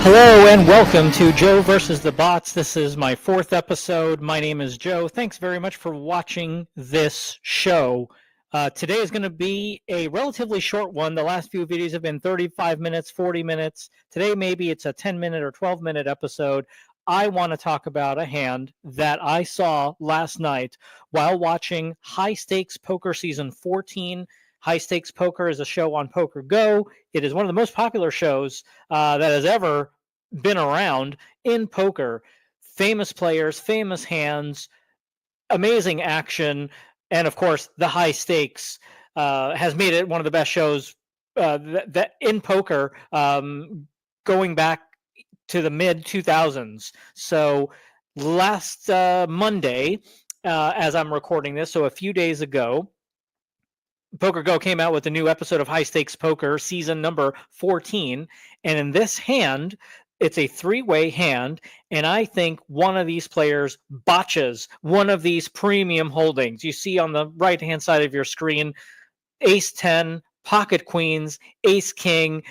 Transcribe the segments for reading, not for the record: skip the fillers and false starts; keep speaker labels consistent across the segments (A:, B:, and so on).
A: Hello and welcome to Joe versus the Bots. This is my fourth episode. My name is Joe. Thanks very much for watching this show. Today is going to be a relatively short one. The last few videos have been 35 minutes, 40 minutes. Today maybe it's a 10-minute or 12-minute episode. I want to talk about a hand that I saw last night while watching Highstakes Poker Season 14. Highstakes Poker is a show on PokerGO. It is one of the most popular shows that has ever been around in poker. Famous players, famous hands, amazing action, and of course, the high stakes has made it one of the best shows that in poker going back to the mid 2000s. So last Monday, as I'm recording this, so a few days ago, PokerGO came out with a new episode of Highstakes Poker, season number 14. And in this hand, it's a three-way hand, and I think one of these players botches one of these premium holdings. You see on the right-hand side of your screen, ace-10, pocket queens, ace-king.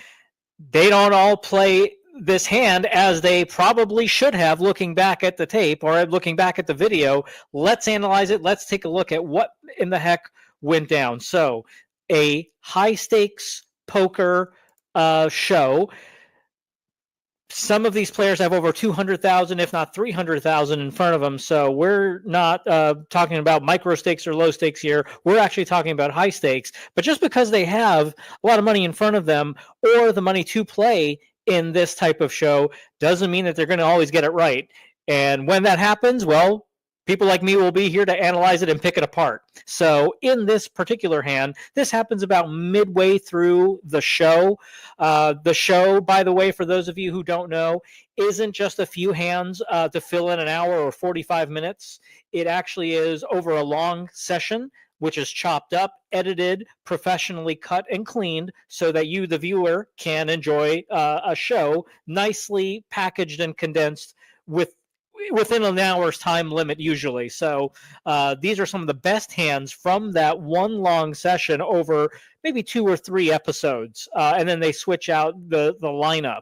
A: They don't all play this hand as they probably should have, looking back at the tape or looking back at the video. Let's analyze it. Let's take a look at what in the heck went down. So a high-stakes poker show. Some of these players have over 200,000, if not 300,000 in front of them. So we're not talking about micro stakes or low stakes here. We're actually talking about high stakes. But just because they have a lot of money in front of them or the money to play in this type of show doesn't mean that they're going to always get it right. And when that happens, well, people like me will be here to analyze it and pick it apart. So in this particular hand, this happens about midway through the show. The show, by the way, for those of you who don't know, isn't just a few hands to fill in an hour or 45 minutes. It actually is over a long session, which is chopped up, edited, professionally cut and cleaned so that you, the viewer, can enjoy a show nicely packaged and condensed within an hour's time limit usually. So these are some of the best hands from that one long session over maybe 2 or 3 episodes. And then they switch out the lineup.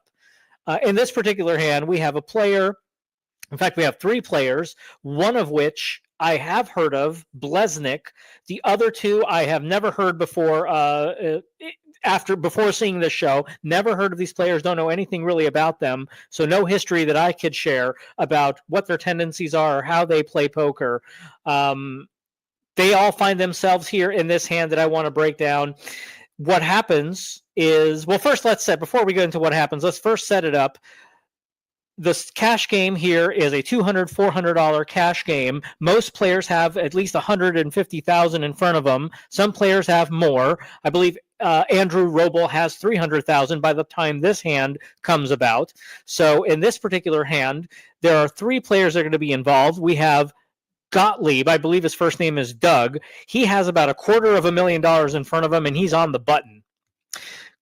A: In this particular hand, we have a player. In fact, we have 3 players, one of which I have heard of, Blesnik. The other 2 I have never heard before. Before seeing this show, never heard of these players, don't know anything really about them, so no history that I could share about what their tendencies are or how they play poker. They all find themselves here in this hand that I want to break down. What happens is, well, first before we go into what happens, let's first set it up. This cash game here is a $200, $400 cash game. Most players have at least $150,000 in front of them. Some players have more. I believe Andrew Roble has $300,000 by the time this hand comes about. So in this particular hand, there are 3 players that are going to be involved. We have Gottlieb, I believe his first name is Doug. He has about $250,000 in front of him, and he's on the button.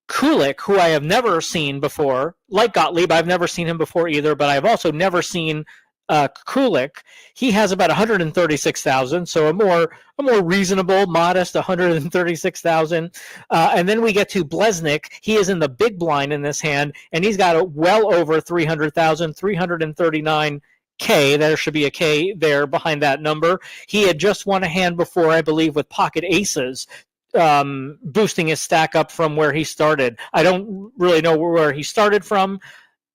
A: Kulik, who I have never seen before, like Gottlieb, I've never seen him before either, but I've also never seen Kulik. He has about 136,000, so a more reasonable, modest 136,000. And then we get to Blesnik. He is in the big blind in this hand, and he's got well over 300,000, 339K. There should be a K there behind that number. He had just won a hand before, I believe, with pocket aces, boosting his stack up from where he started. I don't really know where he started from.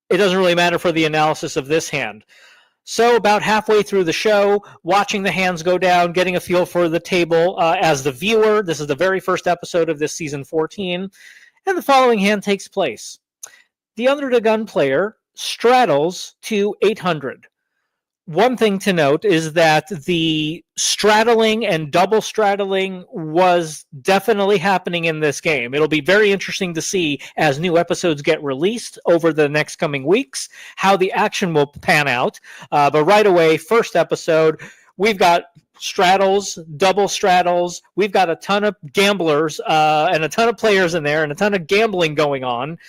A: It doesn't really matter for the analysis of this hand. So about halfway through the show, watching the hands go down, getting a feel for the table as the viewer. This is the very first episode of this season 14. And the following hand takes place. The under the gun player straddles to 800. One thing to note is that the straddling and double straddling was definitely happening in this game. It'll be very interesting to see as new episodes get released over the next coming weeks how the action will pan out. But right away, first episode, we've got straddles, double straddles. We've got a ton of gamblers and a ton of players in there and a ton of gambling going on.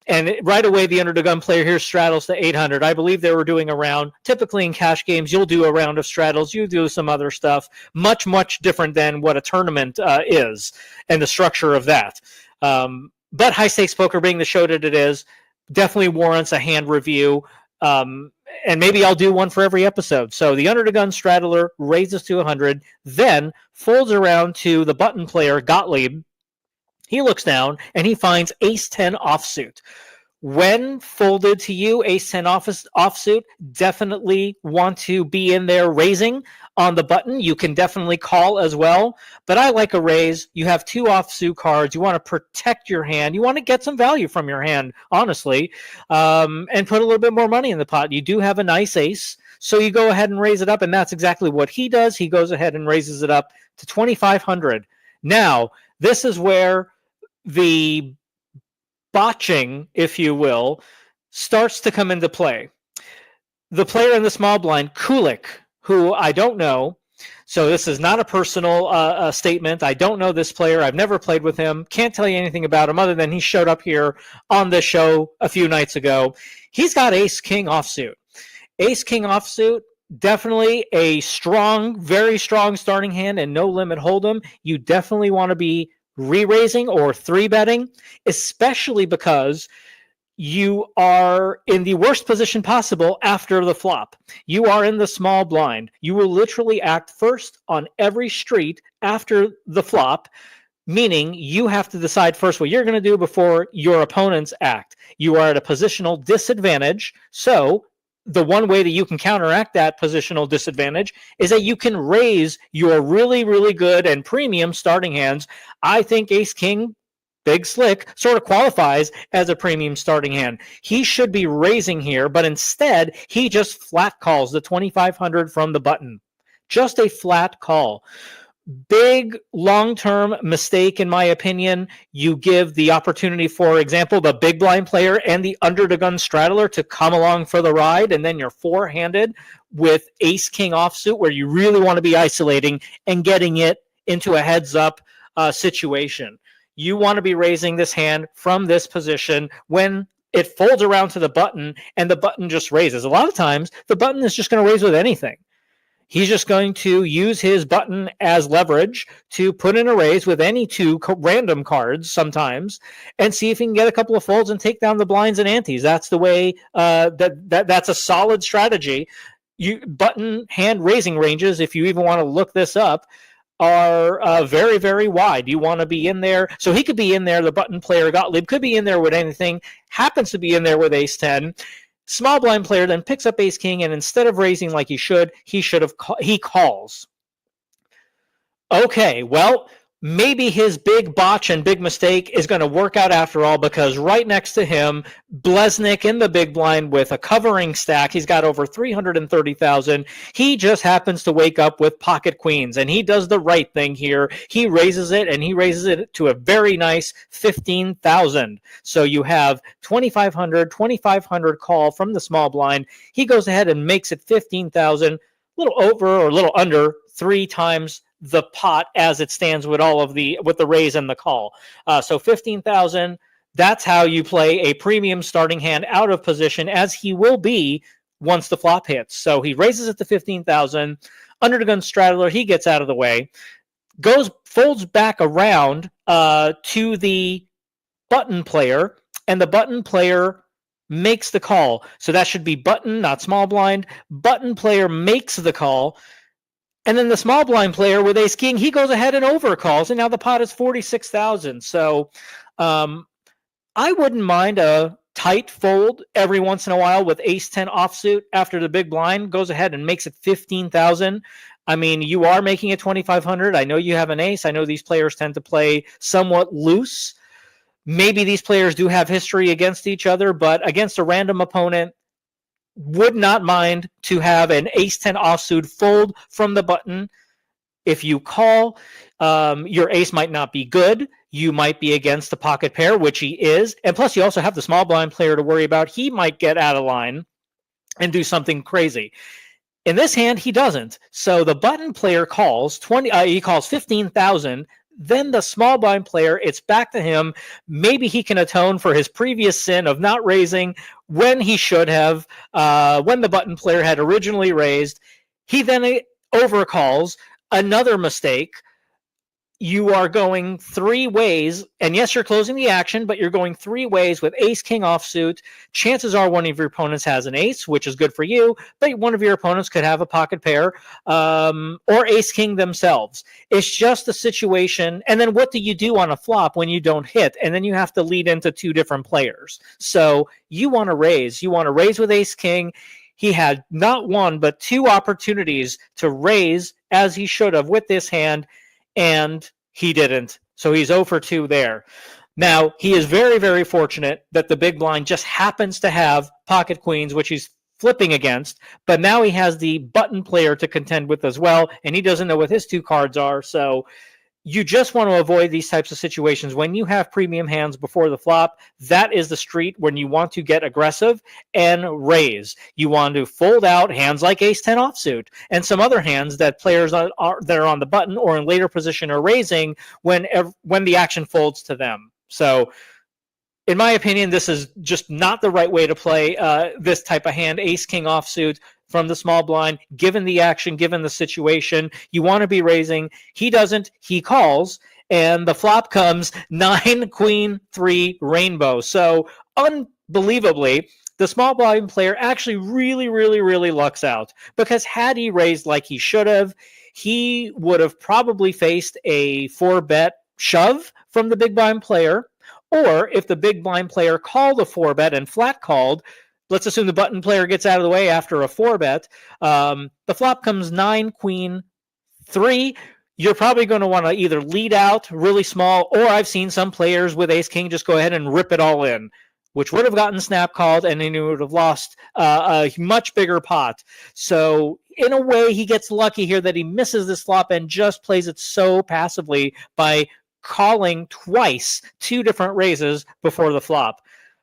A: And right away, the under the gun player here straddles to 800. I believe they were doing a round. Typically in cash games, you'll do a round of straddles. You do some other stuff. Much, much different than what a tournament is and the structure of that. But High Stakes Poker, being the show that it is, definitely warrants a hand review. And maybe I'll do one for every episode. So the under the gun straddler raises to 100, then folds around to the button player Gottlieb. He looks down and he finds ace 10 offsuit. When folded to you, ace 10 offsuit, definitely want to be in there raising on the button. You can definitely call as well, but I like a raise. You have 2 offsuit cards. You want to protect your hand. You want to get some value from your hand, honestly, and put a little bit more money in the pot. You do have a nice ace, so you go ahead and raise it up, and that's exactly what he does. He goes ahead and raises it up to 2,500. Now, this is where the botching, if you will, starts to come into play. The player in the small blind, Kulik, who I don't know, so this is not a personal statement. I don't know this player. I've never played with him. Can't tell you anything about him other than he showed up here on this show a few nights ago. He's got ace-king offsuit. Ace-king offsuit, definitely a strong, very strong starting hand and no limit hold'em. You definitely want to be re-raising or 3-betting, especially because you are in the worst position possible after the flop. You are in the small blind. You will literally act first on every street after the flop, meaning you have to decide first what you're going to do before your opponents act. You are at a positional disadvantage, so the one way that you can counteract that positional disadvantage is that you can raise your really, really good and premium starting hands. I think ace-king, Big Slick, sort of qualifies as a premium starting hand. He should be raising here, but instead, he just flat calls the 2,500 from the button. Just a flat call. Big long-term mistake, in my opinion. You give the opportunity, for example, the big blind player and the under the gun straddler to come along for the ride, and then you're four-handed with ace-king offsuit, where you really want to be isolating and getting it into a heads-up situation. You want to be raising this hand from this position when it folds around to the button and the button just raises. A lot of times, the button is just going to raise with anything. He's just going to use his button as leverage to put in a raise with any 2 random cards sometimes and see if he can get a couple of folds and take down the blinds and antes. That's the way that's a solid strategy. Button hand raising ranges, if you even want to look this up, are very, very wide. You want to be in there. So he could be in there. The button player, Gottlieb, could be in there with anything, happens to be in there with ace-10. Small blind player then picks up ace-king, and instead of raising like he calls. Okay, well, maybe his big botch and big mistake is going to work out after all, because right next to him, Blesnik in the big blind with a covering stack. He's got over 330,000. He just happens to wake up with pocket queens, and he does the right thing here. He raises it, and he raises it to a very nice 15,000. So you have 2,500 call from the small blind. He goes ahead and makes it 15,000, a little over or a little under 3 times the pot as it stands with with the raise and the call. So 15,000, that's how you play a premium starting hand out of position, as he will be once the flop hits. So he raises it to 15,000. Under the gun straddler, he gets out of the way, folds back around to the button player, and the button player makes the call. So that should be button, not small blind. Button player makes the call. And then the small blind player with ace-king, he goes ahead and overcalls, and now the pot is 46,000. So I wouldn't mind a tight fold every once in a while with ace-10 offsuit after the big blind goes ahead and makes it 15,000. I mean, you are making it 2,500. I know you have an ace. I know these players tend to play somewhat loose. Maybe these players do have history against each other, but against a random opponent, would not mind to have an ace-10 offsuit fold from the button. If you call, your ace might not be good. You might be against the pocket pair, which he is. And plus, you also have the small blind player to worry about. He might get out of line and do something crazy. In this hand, he doesn't. So the button player calls he calls 15,000. Then the small blind player, it's back to him. Maybe he can atone for his previous sin of not raising when he should have, when the button player had originally raised. He then overcalls, another mistake. you are going three ways, and yes, you're closing the action, but you're going three ways with ace king offsuit. Chances are one of your opponents has an ace, which is good for you, but one of your opponents could have a pocket pair, or ace king themselves. It's just a situation. And then what do you do on a flop when you don't hit? And then you have to lead into two different players. So you want to raise. You want to raise with ace king. He had not one, but two opportunities to raise as he should have with this hand, and he didn't. So he's 0 for 2 there. Now, he is very, very fortunate that the big blind just happens to have pocket queens, which he's flipping against, but now he has the button player to contend with as well, and he doesn't know what his two cards are. So you just want to avoid these types of situations. When you have premium hands before the flop, that is the street when you want to get aggressive and raise. You want to fold out hands like ace-10 offsuit and some other hands that players that are on the button or in later position are raising when the action folds to them. So in my opinion, this is just not the right way to play this type of hand, ace-king offsuit, from the small blind, given the action, given the situation. You want to be raising. He doesn't. He calls, and the flop comes 9, queen, 3, rainbow. So unbelievably, the small blind player actually really, really, really lucks out, because had he raised like he should have, he would have probably faced a 4-bet shove from the big blind player. Or if the big blind player called a 4-bet and flat called, let's assume the button player gets out of the way after a 4-bet. The flop comes 9, queen, 3. You're probably going to want to either lead out really small, or I've seen some players with ace-king just go ahead and rip it all in, which would have gotten snap called, and then he would have lost a much bigger pot. So in a way, he gets lucky here that he misses this flop and just plays it so passively by calling twice, 2 different raises before the flop.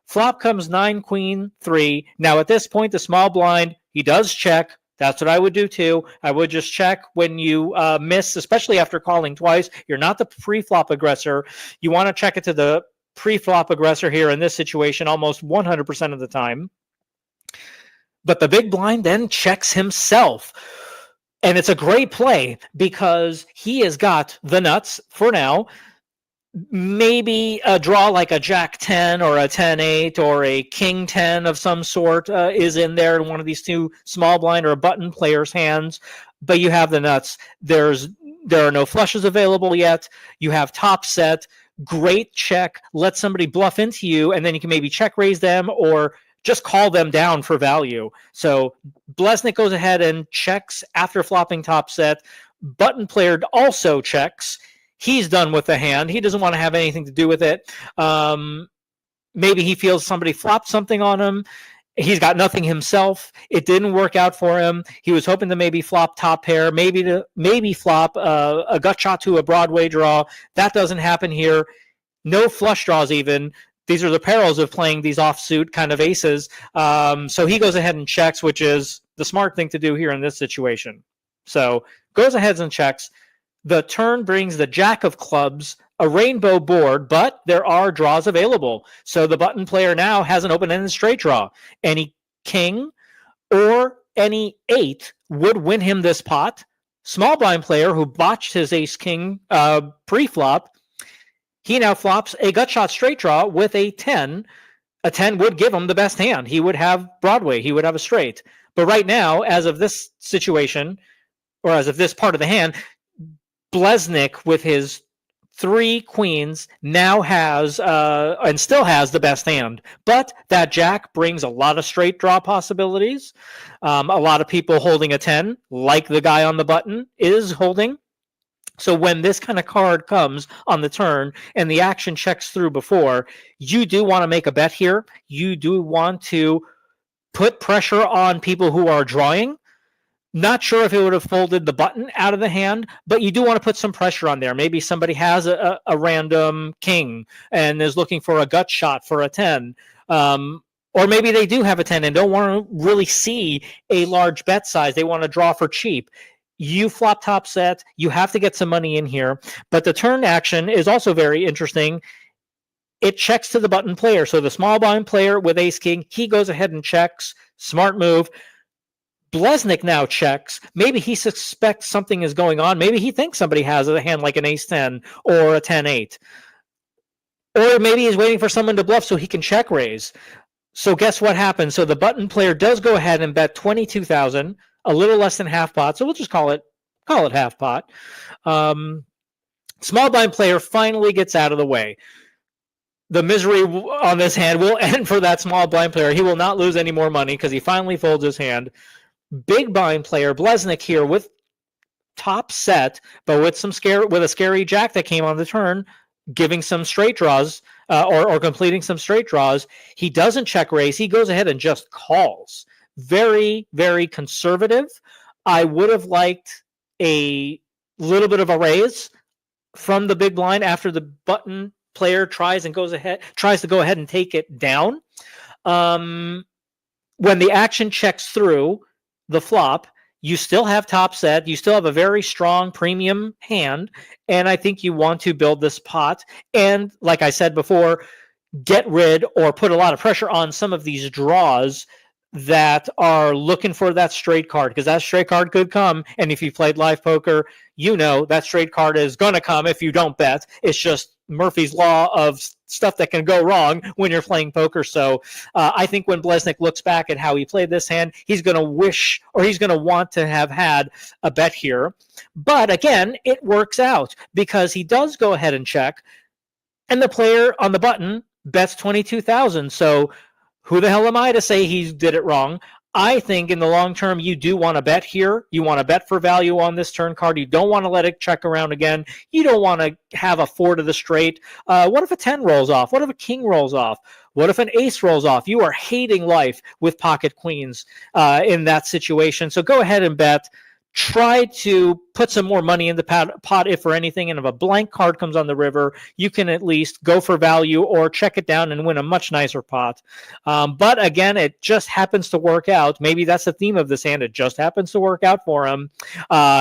A: Flop comes 9, queen, 3. Now at this point, the small blind, he does check. That's what I would do too. I would just check when you miss, especially after calling twice. You're not the pre-flop aggressor. You want to check it to the pre-flop aggressor here in this situation almost 100% of the time. But the big blind then checks himself. And it's a great play because he has got the nuts for now. Maybe a draw like a jack 10 or a 10-8 or a king 10 of some sort is in there in one of these two small blind or a button player's hands, but you have the nuts. There are no flushes available yet. You have top set, great check, let somebody bluff into you, and then you can maybe check raise them or just call them down for value. So Blesnik goes ahead and checks after flopping top set. Button player also checks. He's done with the hand. He doesn't want to have anything to do with it. Maybe he feels somebody flopped something on him. He's got nothing himself. It didn't work out for him. He was hoping to maybe flop top pair, maybe flop a gut shot to a Broadway draw. That doesn't happen here. No flush draws even. These are the perils of playing these offsuit kind of aces. So he goes ahead and checks, which is the smart thing to do here in this situation. So goes ahead and checks. The turn brings the jack of clubs, a rainbow board, but there are draws available. So the button player now has an open-ended straight draw. Any king or any 8 would win him this pot. Small blind player who botched his ace-king pre-flop, he now flops a gut shot straight draw with a 10. A 10 would give him the best hand. He would have Broadway. He would have a straight. But right now, as of this situation, or as of this part of the hand, Blesnik with his 3 queens now has and still has the best hand. But that jack brings a lot of straight draw possibilities. A lot of people holding a 10, like the guy on the button is holding. So when this kind of card comes on the turn and the action checks through before, you do want to make a bet here. You do want to put pressure on people who are drawing. Not sure if it would have folded the button out of the hand, but you do want to put some pressure on there. Maybe somebody has a random king and is looking for a gut shot for a 10. Or maybe they do have a 10 and don't want to really see a large bet size. They want to draw for cheap. You flop top set. You have to get some money in here. But the turn action is also very interesting. It checks to the button player. So the small blind player with ace king, he goes ahead and checks. Smart move. Blesnik now checks. Maybe he suspects something is going on. Maybe he thinks somebody has a hand like an ace-10 or a 10-8. Or maybe he's waiting for someone to bluff so he can check raise. So guess what happens? So the button player does go ahead and bet 22,000, a little less than half pot. So we'll just call it half pot. Small blind player finally gets out of the way. The misery on this hand will end for that small blind player. He will not lose any more money because he finally folds his hand. Big blind player Blesnik here with top set, but with a scary jack that came on the turn, giving some straight draws or completing some straight draws. He doesn't check raise. He goes ahead and just calls. Very, very conservative. I would have liked a little bit of a raise from the big blind after the button player tries to go ahead and take it down. When the action checks through the flop, you still have top set. You still have a very strong premium hand. And I think you want to build this pot. And like I said before, get rid or put a lot of pressure on some of these draws that are looking for that straight card, because that straight card could come. And if you played live poker, you know that straight card is going to come if you don't bet. It's just Murphy's Law of stuff that can go wrong when you're playing poker. So I think when Blesnik looks back at how he played this hand, he's going to wish, or he's going to want to have had a bet here. But again, it works out because he does go ahead and check, and the player on the button bets 22,000. So who the hell am I to say he did it wrong? I think in the long term, you do want to bet here. You want to bet for value on this turn card. You don't want to let it check around again. You don't want to have a 4 to the straight. What if a 10 rolls off? What if a king rolls off? What if an ace rolls off? You are hating life with pocket queens in that situation. So go ahead and bet. Try to put some more money in the pot, if for anything, and if a blank card comes on the river, you can at least go for value or check it down and win a much nicer pot. But again, it just happens to work out. Maybe that's the theme of this hand. It just happens to work out for him.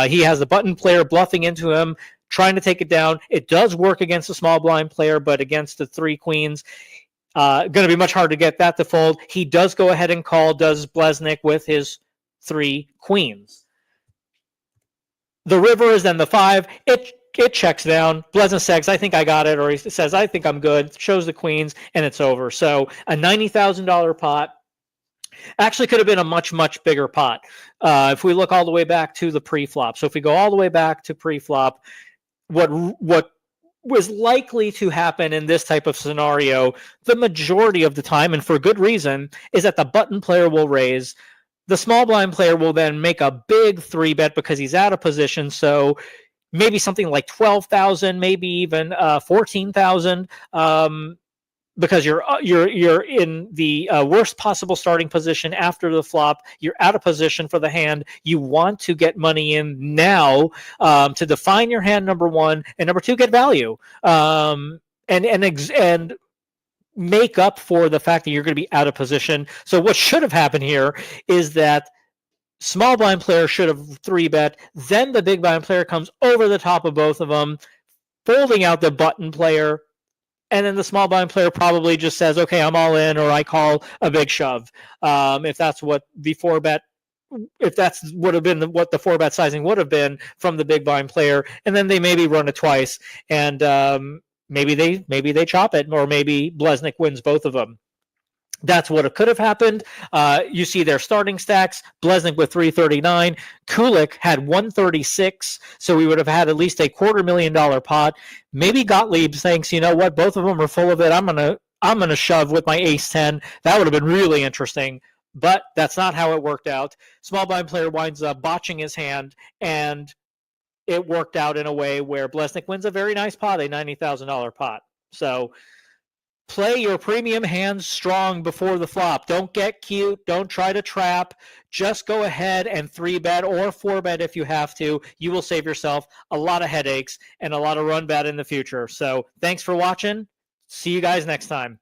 A: He has the button player bluffing into him, trying to take it down. It does work against a small blind player, but against the 3 queens, going to be much harder to get that to fold. He does go ahead and call, does Blesnik, with his 3 queens. The river is then the 5. It checks down. Blesnik says, I think I got it, or he says, I think I'm good, shows the queens, and it's over. So a $90,000 pot actually could have been a much, much bigger pot if we look all the way back to the pre-flop. So if we go all the way back to pre-flop, what was likely to happen in this type of scenario, the majority of the time, and for good reason, is that the button player will raise. The small blind player will then make a big 3-bet because he's out of position. So maybe something like 12,000, maybe even 14,000, because you're in the worst possible starting position after the flop. You're out of position for the hand. You want to get money in now to define your hand, number 1, and number 2, get value and make up for the fact that you're going to be out of position. So what should have happened here is that small blind player should have 3-bet. Then the big blind player comes over the top of both of them, folding out the button player. And then the small blind player probably just says, okay, I'm all in, or I call a big shove. If that's what the 4-bet, if that's would have been what the 4-bet sizing would have been from the big blind player. And then they maybe run it twice, and maybe they chop it, or maybe Blesnik wins both of them. That's what could have happened. You see their starting stacks. Blesnik with 339. Kulik had 136, so we would have had at least a $250,000 pot. Maybe Gottlieb thinks, you know what, both of them are full of it. I'm gonna shove with my ace-10. That would have been really interesting, but that's not how it worked out. Small blind player winds up botching his hand, and it worked out in a way where Blesnik wins a very nice pot, a $90,000 pot. So play your premium hands strong before the flop. Don't get cute. Don't try to trap. Just go ahead and 3-bet or 4-bet if you have to. You will save yourself a lot of headaches and a lot of run bet in the future. So thanks for watching. See you guys next time.